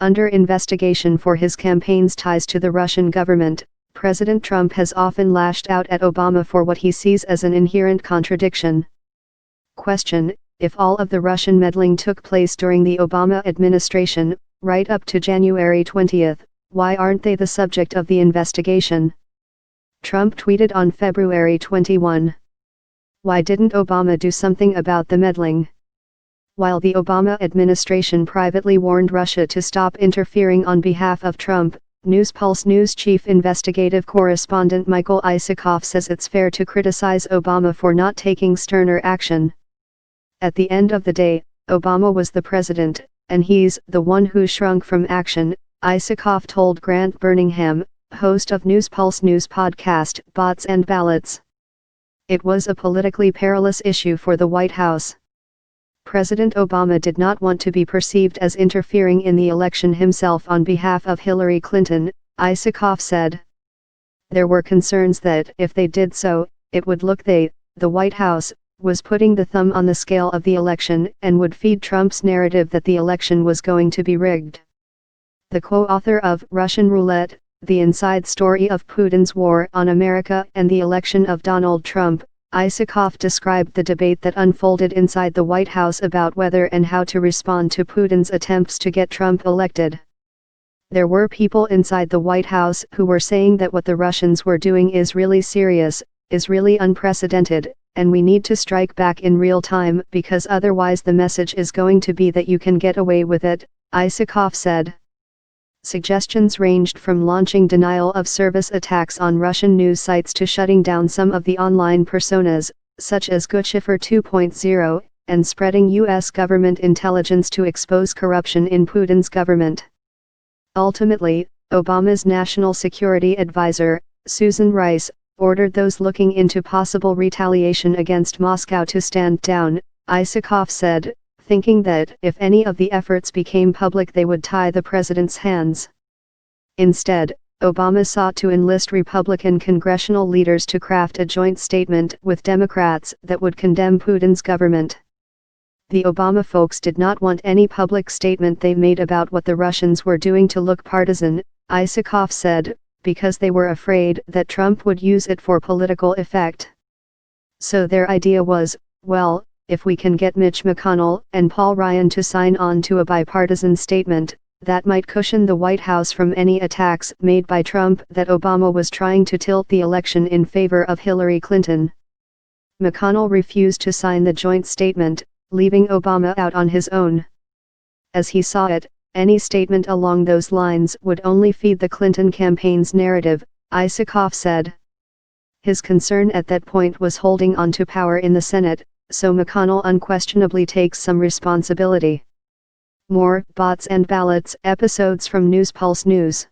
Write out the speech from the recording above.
Under investigation for his campaign's ties to the Russian government, President Trump has often lashed out at Obama for what he sees as an inherent contradiction. Question: if all of the Russian meddling took place during the Obama administration, right up to January 20, why aren't they the subject of the investigation? Trump tweeted on February 21. Why didn't Obama do something about the meddling? While the Obama administration privately warned Russia to stop interfering on behalf of Trump, NewsPulse News chief investigative correspondent Michael Isikoff says it's fair to criticize Obama for not taking sterner action. At the end of the day, Obama was the president, and he's the one who shrunk from action, Isikoff told Grant Birmingham, host of NewsPulse News podcast Bots and Ballots. It was a politically perilous issue for the White House. President Obama did not want to be perceived as interfering in the election himself on behalf of Hillary Clinton, Isikoff said. There were concerns that if they did so, it would look the White House, was putting the thumb on the scale of the election and would feed Trump's narrative that the election was going to be rigged. The co-author of Russian Roulette, The Inside Story of Putin's War on America and the Election of Donald Trump, Isikoff described the debate that unfolded inside the White House about whether and how to respond to Putin's attempts to get Trump elected. There were people inside the White House who were saying that what the Russians were doing is really serious, is really unprecedented, and we need to strike back in real time because otherwise the message is going to be that you can get away with it, Isikoff said. Suggestions ranged from launching denial-of-service attacks on Russian news sites to shutting down some of the online personas, such as Guccifer 2.0, and spreading U.S. government intelligence to expose corruption in Putin's government. Ultimately, Obama's national security advisor, Susan Rice, ordered those looking into possible retaliation against Moscow to stand down, Isikoff said, thinking that if any of the efforts became public they would tie the president's hands. Instead, Obama sought to enlist Republican congressional leaders to craft a joint statement with Democrats that would condemn Putin's government. The Obama folks did not want any public statement they made about what the Russians were doing to look partisan, Isikoff said, because they were afraid that Trump would use it for political effect. So their idea was, well, if we can get Mitch McConnell and Paul Ryan to sign on to a bipartisan statement, that might cushion the White House from any attacks made by Trump that Obama was trying to tilt the election in favor of Hillary Clinton. McConnell refused to sign the joint statement, leaving Obama out on his own. As he saw it, any statement along those lines would only feed the Clinton campaign's narrative, Isikoff said. His concern at that point was holding on to power in the Senate, so McConnell unquestionably takes some responsibility. More Bots and Ballots episodes from NewsPulse News.